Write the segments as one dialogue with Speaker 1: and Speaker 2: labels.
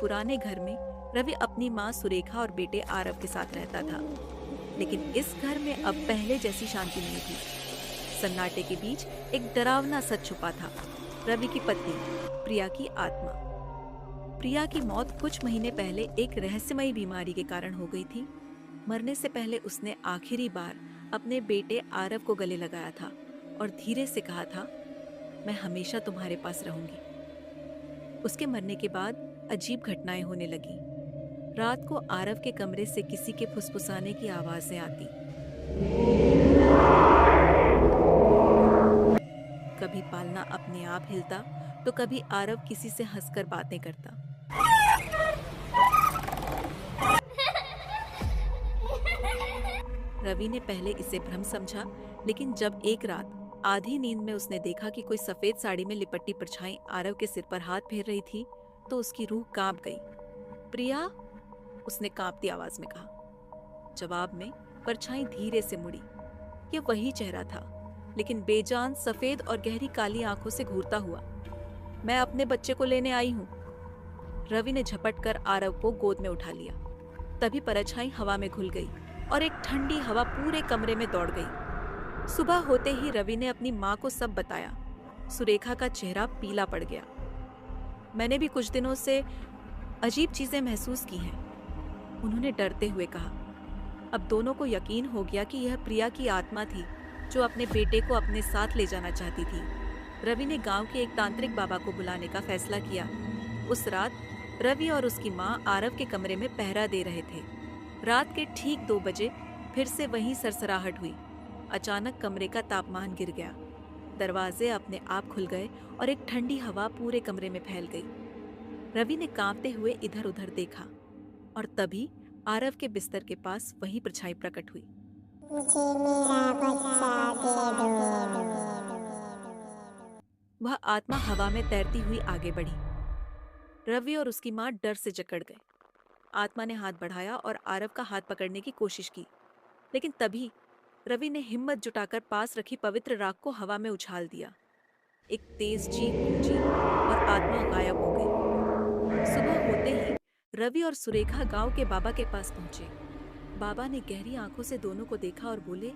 Speaker 1: पुराने घर में रवि अपनी माँ सुरेखा और बेटे आरव के साथ रहता था। लेकिन इस घर में अब पहले जैसी शांति नहीं थी। सन्नाटे के बीच एक डरावना सच छुपा था। रवि की पत्नी प्रिया की आत्मा। प्रिया की मौत कुछ महीने पहले एक रहस्यमयी बीमारी के कारण हो गई थी। मरने से पहले उसने आखिरी बार अपने बेटे आरव को गले लगाया था और धीरे से कहा था, मैं हमेशा तुम्हारे पास रहूंगी। उसके मरने के बाद अजीब घटनाएं होने लगी। रात को आरव के कमरे से किसी के फुसफुसाने की आवाजें आती। कभी पालना अपने आप हिलता तो कभी आरव किसी से हंसकर बातें करता। रवि ने पहले इसे भ्रम समझा, लेकिन जब एक रात आधी नींद में उसने देखा कि कोई सफेद साड़ी में लिपटी परछाई आरव के सिर पर हाथ फेर रही थी, तो उसकी रूह कांप गई। प्रिया, उसने कांपती आवाज में कहा। जवाब में परछाई धीरे से मुड़ी। यह वही चेहरा था, लेकिन बेजान, सफेद और गहरी काली आंखों से घूरता हुआ। मैं अपने बच्चे को लेने आई हूँ। रवि ने झपट कर आरव को गोद में उठा लिया। तभी परछाई हवा में घुल गई और एक ठंडी हवा पूरे कमरे में दौड़ गई। सुबह होते ही रवि ने अपनी माँ को सब बताया। सुरेखा का चेहरा पीला पड़ गया। मैंने भी कुछ दिनों से अजीब चीजें महसूस की हैं, उन्होंने डरते हुए कहा। अब दोनों को यकीन हो गया कि यह प्रिया की आत्मा थी जो अपने बेटे को अपने साथ ले जाना चाहती थी। रवि ने गांव के एक तांत्रिक बाबा को बुलाने का फैसला किया। उस रात रवि और उसकी माँ आरव के कमरे में पहरा दे रहे थे। रात के ठीक 2 बजे फिर से वही सरसराहट हुई। अचानक कमरे का तापमान गिर गया। दरवाजे अपने आप खुल गए और एक ठंडी हवा पूरे कमरे में फैल गई। रवि ने कांपते हुए इधर उधर देखा और तभी आरव के बिस्तर के पास वही परछाई प्रकट हुई।
Speaker 2: मुझे मेरा बच्चा दे दो।
Speaker 1: वह आत्मा हवा में तैरती हुई आगे बढ़ी। रवि और उसकी माँ डर से जकड़ गए। आत्मा ने हाथ बढ़ाया और आरव का हाथ पकड़ने की कोशिश की, लेकिन तभी रवि ने हिम्मत जुटाकर पास रखी पवित्र राख को हवा में उछाल दिया। एक तेज चीख गूंजी और आत्मा गायब हो गई। सुबह होते ही रवि और सुरेखा गांव के बाबा के पास पहुंचे। बाबा ने गहरी आंखों से दोनों को देखा और बोले,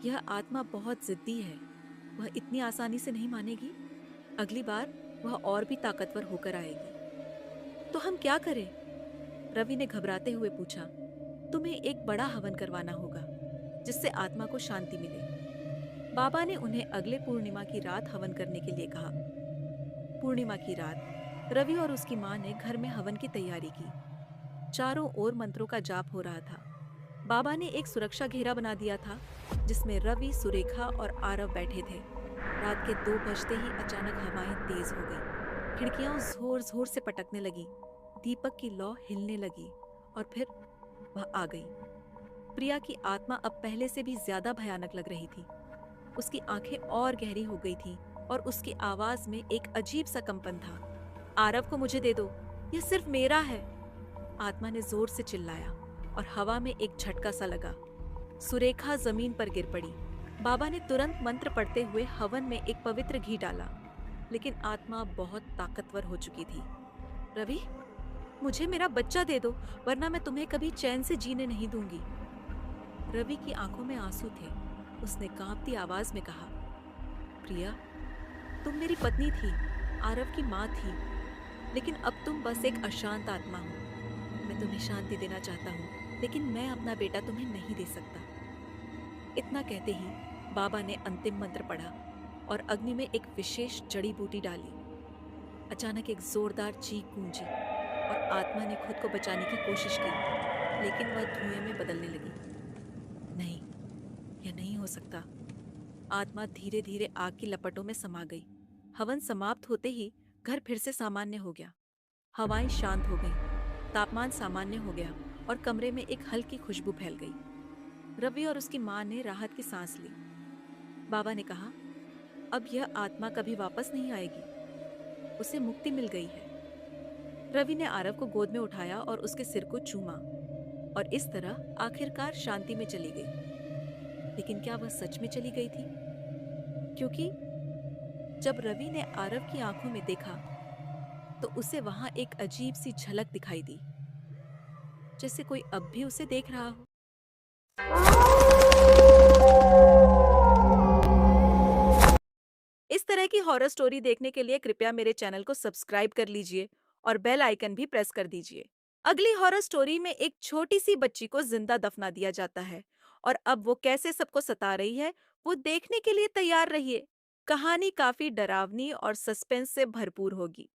Speaker 1: यह आत्मा बहुत जिद्दी है, वह इतनी आसानी से नहीं मानेगी। अगली बार वह और भी ताकतवर होकर आएगी। तो हम क्या करें? रवि ने घबराते हुए पूछा। तुम्हें एक बड़ा हवन करवाना होगा, जिससे आत्मा को शांति मिले। बाबा ने उन्हें अगले पूर्णिमा की रात हवन करने के लिए कहा। पूर्णिमा की रात रवि और उसकी माँ ने घर में हवन की तैयारी की। चारों ओर मंत्रों का जाप हो रहा था। बाबा ने एक सुरक्षा घेरा बना दिया था, जिसमें रवि, सुरेखा और आरव बैठे थे। रात के 2 बजते ही अचानक हवाएं तेज हो गई। खिड़कियां जोर जोर से पटकने लगी। दीपक की लौ हिलने लगी और फिर वह आ गई। प्रिया की आत्मा अब पहले से भी ज्यादा भयानक लग रही थी। उसकी आंखें और गहरी हो गई थीं और उसकी आवाज में एक अजीब सा कंपन था। आरव को मुझे दे दो, यह सिर्फ मेरा है। आत्मा ने जोर से चिल्लाया और हवा में एक झटका सा लगा। सुरेखा जमीन पर गिर पड़ी। बाबा ने तुरंत मंत्र पढ़ते हुए हवन में एक पवित्र घी डाला, लेकिन आत्मा बहुत ताकतवर हो चुकी थी। रवि, मुझे मेरा बच्चा दे दो, वरना मैं तुम्हें कभी चैन से जीने नहीं दूंगी। रवि की आंखों में आंसू थे। उसने कांपती आवाज में कहा, प्रिया, तुम मेरी पत्नी थी, आरव की माँ थी, लेकिन अब तुम बस एक अशांत आत्मा हो। मैं तुम्हें शांति देना चाहता हूँ, लेकिन मैं अपना बेटा तुम्हें नहीं दे सकता। इतना कहते ही बाबा ने अंतिम मंत्र पढ़ा और अग्नि में एक विशेष जड़ी बूटी डाली। अचानक एक जोरदार चीख गूंजी और आत्मा ने खुद को बचाने की कोशिश की, लेकिन वह धुएं में बदलने लगी। नहीं, यह नहीं हो सकता। आत्मा धीरे धीरे आग की लपटों में समा गई। हवन समाप्त होते ही घर फिर से सामान्य हो गया। हवाएं शांत हो गईं, तापमान सामान्य हो गया और कमरे में एक हल्की खुशबू फैल गई। रवि और उसकी माँ ने राहत की सांस ली। बाबा ने कहा, अब यह आत्मा कभी वापस नहीं आएगी, उसे मुक्ति मिल गई है। रवि ने आरव को गोद में उठाया और उसके सिर को चूमा और इस तरह आखिरकार शांति में चली गई। लेकिन क्या वह सच में चली गई थी? क्योंकि जब रवि ने आरव की आंखों में देखा तो उसे वहां एक अजीब सी झलक दिखाई दी, जैसे कोई अब भी उसे देख रहा हो। इस तरह की हॉरर स्टोरी देखने के लिए कृपया मेरे चैनल को सब्सक्राइब कर लीजिए और बेल आइकन भी प्रेस कर दीजिए। अगली हॉरर स्टोरी में एक छोटी सी बच्ची को जिंदा दफना दिया जाता है और अब वो कैसे सबको सता रही है, वो देखने के लिए तैयार रहिए। कहानी काफी डरावनी और सस्पेंस से भरपूर होगी।